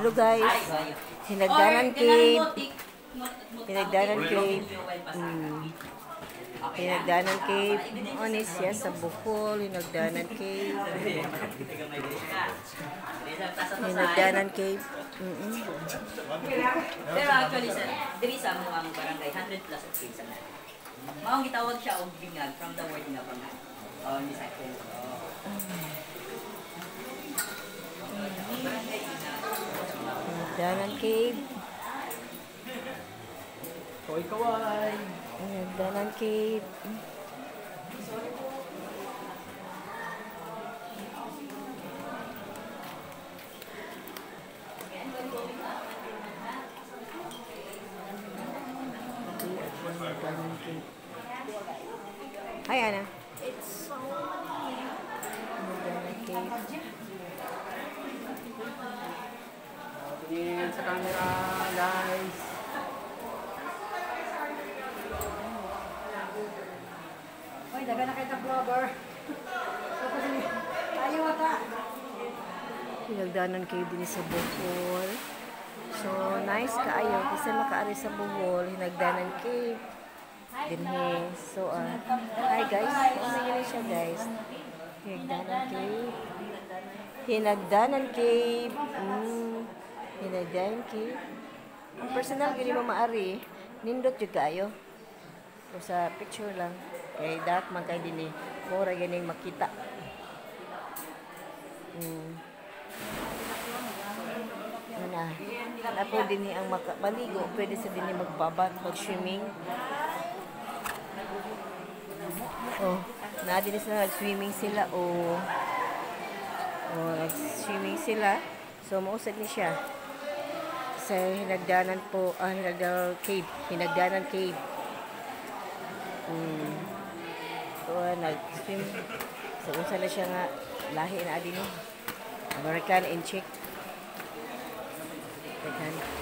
Hello guys. Hinagdanan cave. Hinagdanan cave. Hinagdanan cave. Onis siya sa Bohol. Hinagdanan cave. Hinagdanan cave. Pero actually, sir, diri sa mga barangay, 100 plus of kids na. Maong gitawag siya og bingag from the word nga bangag. Oh, ni sa ko. Hinagdanan cave. Koy kaway. Hinagdanan cave. Hi, Anna. It's so Tingin sa camera, guys. Oy, daga na kayo vlogger. Tayo ata. Hinagdanan kayo din sa Bohol. So, nice kaayo. Kasi makaari sa Bohol. Hinagdanan kayo. Dinhe. So, hi guys. Ano yun siya guys? Hinagdanan cave. Hinagdanan cave. Hinagdanan cave. Ang personal, gini mo maari. Nindot yung kayo. So, sa picture lang. Kaya dark man kayo din eh. Mura ganing makita. Ano na po din ang maligo. Pwede sa din magbabat, mag-swimming. Oh, na-din sila nag-swimming sila. Oh, nag-swimming sila. So, mausad ni siya. Sa Hinagdanan po, Hinagdanan cave. Hinagdanan cave. So, nag-swim. So, usa na siya nga lahi na din. American and Czech. American.